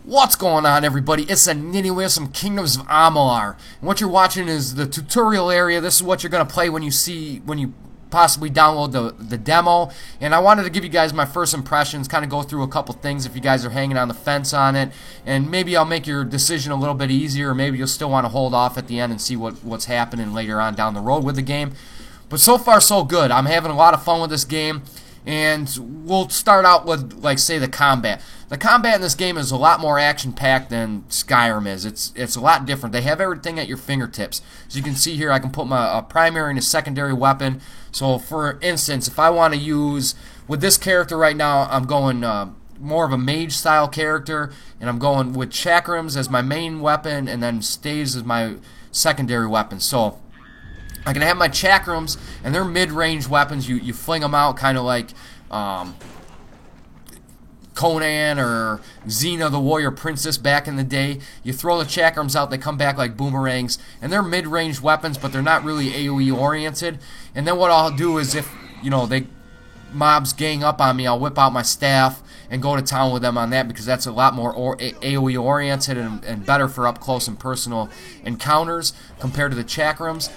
What's going on, everybody? It's a Nitty with some Kingdoms of Amalur. And what you're watching is the tutorial area. This is what you're going to play when you possibly download the demo. And I wanted to give you guys my first impressions, kind of go through a couple things if you guys are hanging on the fence on it. And maybe I'll make your decision a little bit easier, or maybe you'll still want to hold off at the end and see what's happening later on down the road with the game. But so far, so good. I'm having a lot of fun with this game. And we'll start out with, like, say, the combat. The combat in this game is a lot more action-packed than Skyrim is. It's a lot different. They have everything at your fingertips. As you can see here, I can put my primary and a secondary weapon. So, for instance, if I want to use, with this character right now, I'm going more of a mage-style character, and I'm going with chakrams as my main weapon, and then staves as my secondary weapon. So, I can have my chakrams, and they're mid-range weapons. You fling them out kind of like Conan or Xena the Warrior Princess back in the day. You throw the chakrams out, they come back like boomerangs, and they're mid-range weapons, but they're not really AoE oriented. And then what I'll do is if, mobs gang up on me, I'll whip out my staff and go to town with them on that, because that's a lot more AoE oriented and better for up close and personal encounters compared to the chakrams.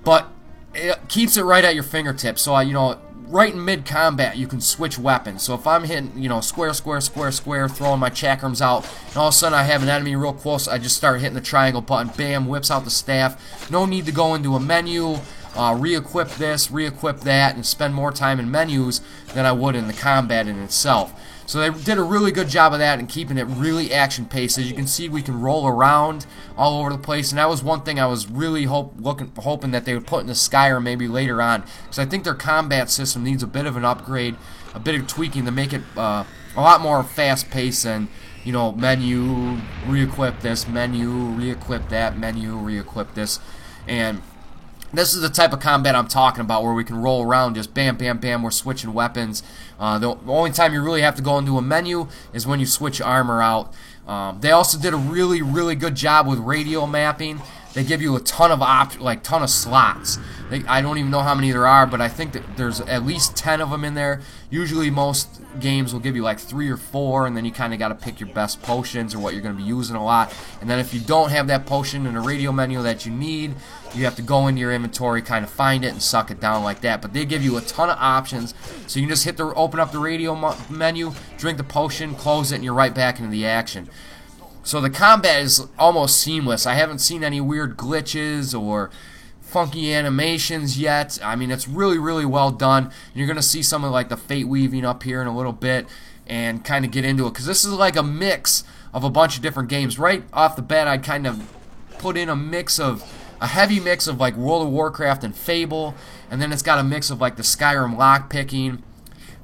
But it keeps it right at your fingertips. So, right in mid-combat, you can switch weapons. So if I'm hitting, square, throwing my chakrams out, and all of a sudden I have an enemy real close, I just start hitting the triangle button, bam, whips out the staff. No need to go into a menu, re-equip this, re-equip that, and spend more time in menus than I would in the combat in itself. So they did a really good job of that and keeping it really action-paced. As you can see, we can roll around all over the place, and that was one thing I was really hoping that they would put in the Skyrim maybe later on, because I think their combat system needs a bit of an upgrade, a bit of tweaking to make it a lot more fast-paced than, menu, re-equip this, menu, re-equip that, menu, re-equip this, and this is the type of combat I'm talking about, where we can roll around, just bam, bam, bam, we're switching weapons. The only time you really have to go into a menu is when you switch armor out. They also did a really, really good job with radio mapping. They give you a ton of slots. I don't even know how many there are, but I think that there's at least 10 of them in there. Usually most games will give you like 3 or 4, and then you kind of got to pick your best potions or what you're going to be using a lot. And then if you don't have that potion in a radio menu that you need, you have to go into your inventory, kind of find it, and suck it down like that. But they give you a ton of options, so you can just open up the radio menu, drink the potion, close it, and you're right back into the action. So the combat is almost seamless. I haven't seen any weird glitches or funky animations yet. I mean, it's really, really well done. You're going to see some of like the fate weaving up here in a little bit and kind of get into it, because this is like a mix of a bunch of different games. Right off the bat, I'd kind of put in a heavy mix of like World of Warcraft and Fable, and then it's got a mix of like the Skyrim lockpicking.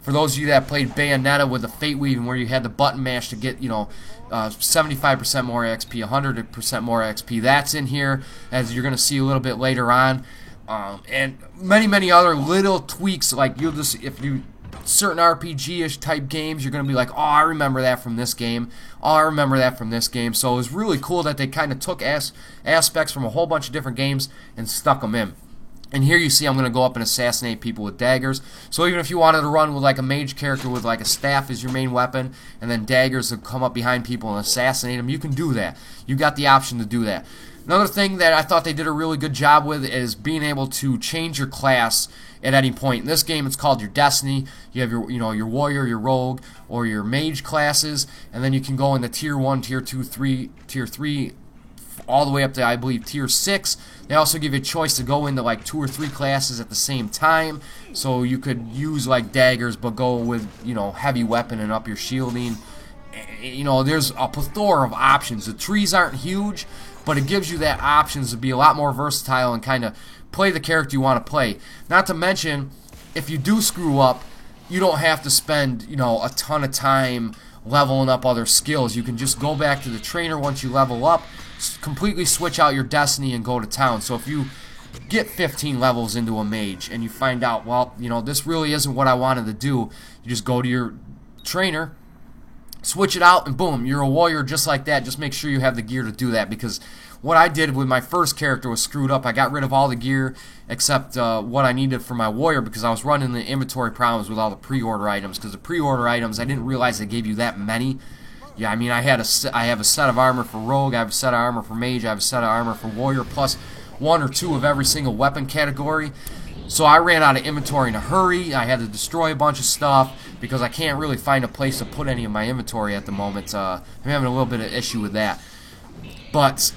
For those of you that played Bayonetta with the fate weaving, where you had the button mash to get 75% more XP, 100% more XP, that's in here, as you're going to see a little bit later on, and many other little tweaks. Like certain RPG-ish type games, you're going to be like, oh, I remember that from this game. Oh, I remember that from this game. So it was really cool that they kind of took aspects from a whole bunch of different games and stuck them in. And here you see I'm going to go up and assassinate people with daggers. So even if you wanted to run with like a mage character with like a staff as your main weapon, and then daggers to come up behind people and assassinate them, you can do that. You got the option to do that. Another thing that I thought they did a really good job with is being able to change your class at any point. In this game, it's called your Destiny. You have your warrior, your rogue, or your mage classes, and then you can go into tier 1, tier 2, tier 3, all the way up to, I believe, tier 6. They also give you a choice to go into like 2 or 3 classes at the same time, so you could use like daggers but go with heavy weapon and up your shielding. There's a plethora of options. The trees aren't huge, but it gives you that options to be a lot more versatile and kind of play the character you want to play. Not to mention, if you do screw up, you don't have to spend a ton of time leveling up other skills. You can just go back to the trainer once you level up, completely switch out your Destiny, and go to town. So if you get 15 levels into a mage and you find out, well, this really isn't what I wanted to do, you just go to your trainer, switch it out, and boom, you're a warrior just like that. Just make sure you have the gear to do that, because what I did with my first character was screwed up. I got rid of all the gear except what I needed for my warrior, because I was running the inventory problems with all the pre-order items, because the pre-order items, I didn't realize they gave you that many. yeah, I mean, I have a set of armor for rogue, I have a set of armor for mage, I have a set of armor for warrior, plus 1 or 2 of every single weapon category. So I ran out of inventory in a hurry. I had to destroy a bunch of stuff because I can't really find a place to put any of my inventory at the moment. I'm having a little bit of issue with that. But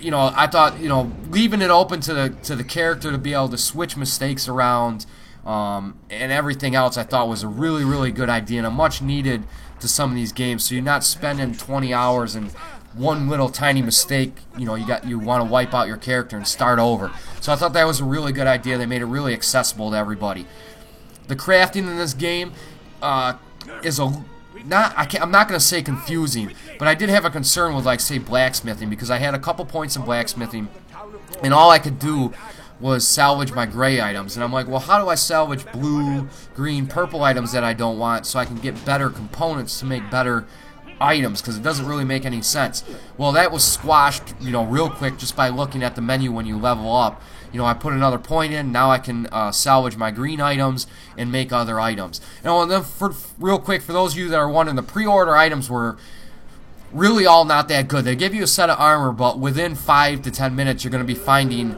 you know, I thought, you know, leaving it open to the character to be able to switch mistakes around and everything else, I thought was a really, really good idea and a much needed to some of these games. So you're not spending 20 hours and one little tiny mistake, you know, you want to wipe out your character and start over. So I thought that was a really good idea. They made it really accessible to everybody. The crafting in this game is I'm not going to say confusing, but I did have a concern with, like, say, blacksmithing, because I had a couple points in blacksmithing, and all I could do was salvage my gray items. And I'm like, well, how do I salvage blue, green, purple items that I don't want so I can get better components to make better items, because it doesn't really make any sense. Well, that was squashed, you know, real quick just by looking at the menu when you level up. You know, I put another point in, now I can salvage my green items and make other items. You know, and then real quick, for those of you that are wondering, the pre-order items were really all not that good. They give you a set of armor, but within 5 to 10 minutes you're going to be finding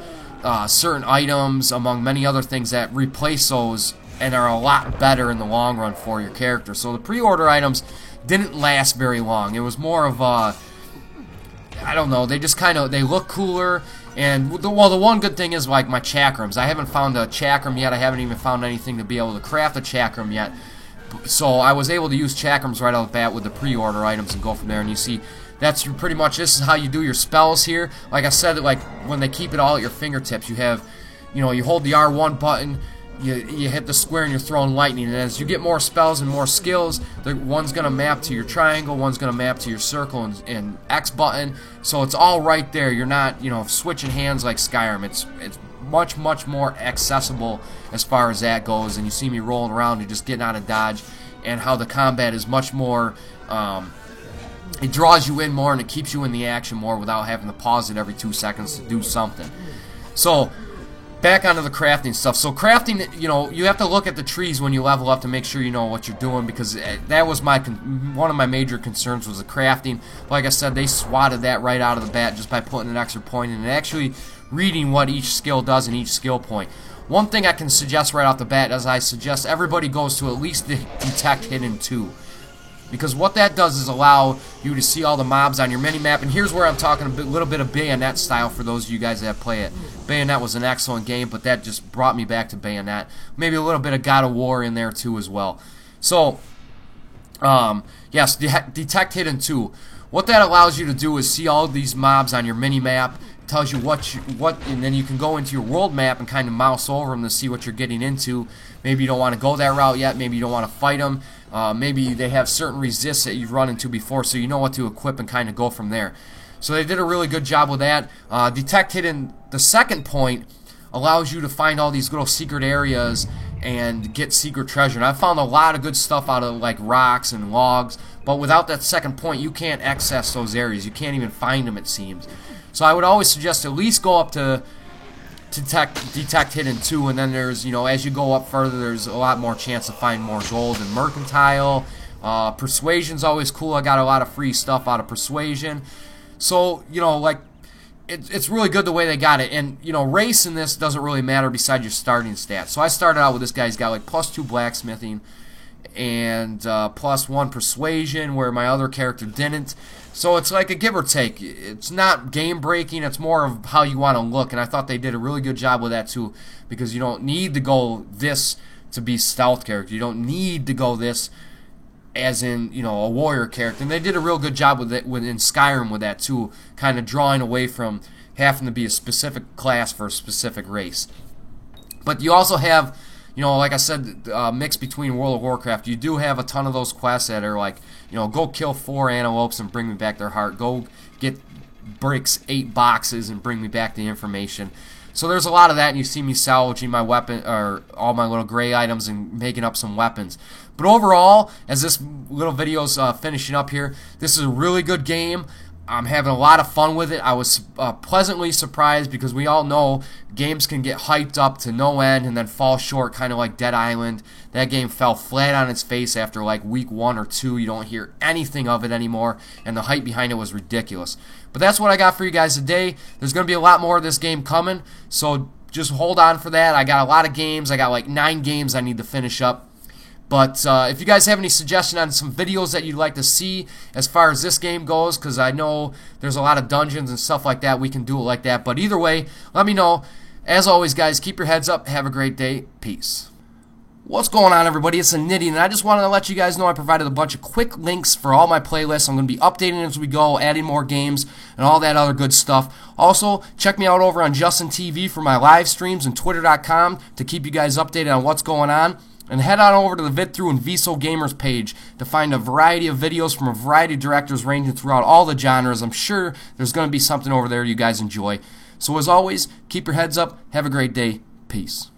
certain items, among many other things, that replace those and are a lot better in the long run for your character. So the pre-order items didn't last very long. It was more of a, I don't know, they just kind of, they look cooler. And the one good thing is, like, my chakrams. I haven't found a chakram yet. I haven't even found anything to be able to craft a chakram yet. So I was able to use chakrams right out the bat with the pre-order items and go from there. And you see, that's pretty much, this is how you do your spells here. Like I said, like, when they keep it all at your fingertips, you have, you know, you hold the R1 button, you hit the square and you're throwing lightning, and as you get more spells and more skills, one's going to map to your triangle, one's going to map to your circle and X button, so it's all right there. You're not, you know, switching hands like Skyrim. It's much, much more accessible as far as that goes, and you see me rolling around and just getting out of dodge, and how the combat is much more, it draws you in more and it keeps you in the action more without having to pause it every 2 seconds to do something. So back onto the crafting stuff. So crafting, you know, you have to look at the trees when you level up to make sure you know what you're doing, because that was one of my major concerns was the crafting. Like I said, they swatted that right out of the bat just by putting an extra point in and actually reading what each skill does in each skill point. One thing I can suggest right off the bat is I suggest everybody goes to at least Detect Hidden 2. Because what that does is allow you to see all the mobs on your mini-map. And here's where I'm talking a little bit of Bayonet style for those of you guys that play it. Bayonet was an excellent game, but that just brought me back to Bayonet. Maybe a little bit of God of War in there too as well. So, yes, Detect Hidden 2. What that allows you to do is see all of these mobs on your mini-map. Tells you what, and then you can go into your world map and kind of mouse over them to see what you're getting into. Maybe you don't want to go that route yet. Maybe you don't want to fight them. Maybe they have certain resists that you've run into before, so you know what to equip and kind of go from there. So they did a really good job with that. Detect Hidden, the second point, allows you to find all these little secret areas and get secret treasure. And I found a lot of good stuff out of, like, rocks and logs, but without that second point, you can't access those areas. You can't even find them, it seems. So I would always suggest at least go up to Detect Hidden 2, and then there's, you know, as you go up further, there's a lot more chance to find more gold and mercantile. Persuasion's always cool. I got a lot of free stuff out of Persuasion. So, you know, like, it's really good the way they got it. And, you know, race in this doesn't really matter besides your starting stats. So I started out with this guy. He's got, like, +2 blacksmithing and +1 persuasion, where my other character didn't. So it's like a give or take. It's not game breaking, it's more of how you want to look, and I thought they did a really good job with that too, because you don't need to go this to be stealth character. You don't need to go this as in, you know, a warrior character. And they did a real good job with it in Skyrim with that too, kind of drawing away from having to be a specific class for a specific race. But you also have, you know, like I said, mix between World of Warcraft. You do have a ton of those quests that are like, you know, go kill 4 antelopes and bring me back their heart. Go get bricks 8 boxes and bring me back the information. So there's a lot of that, and you see me salvaging my weapon, or all my little gray items, and making up some weapons. But overall, as this little video's finishing up here, this is a really good game. I'm having a lot of fun with it. I was pleasantly surprised because we all know games can get hyped up to no end and then fall short, kind of like Dead Island. That game fell flat on its face after like week 1 or 2. You don't hear anything of it anymore, and the hype behind it was ridiculous. But that's what I got for you guys today. There's going to be a lot more of this game coming, so just hold on for that. I got a lot of games. I got like 9 games I need to finish up. But if you guys have any suggestions on some videos that you'd like to see as far as this game goes, because I know there's a lot of dungeons and stuff like that, we can do it like that. But either way, let me know. As always, guys, keep your heads up. Have a great day. Peace. What's going on, everybody? It's Nitty, and I just wanted to let you guys know I provided a bunch of quick links for all my playlists. I'm going to be updating as we go, adding more games, and all that other good stuff. Also, check me out over on Justin TV for my live streams and Twitter.com to keep you guys updated on what's going on. And head on over to the VidThru and VSO Gamers page to find a variety of videos from a variety of directors ranging throughout all the genres. I'm sure there's going to be something over there you guys enjoy. So as always, keep your heads up. Have a great day. Peace.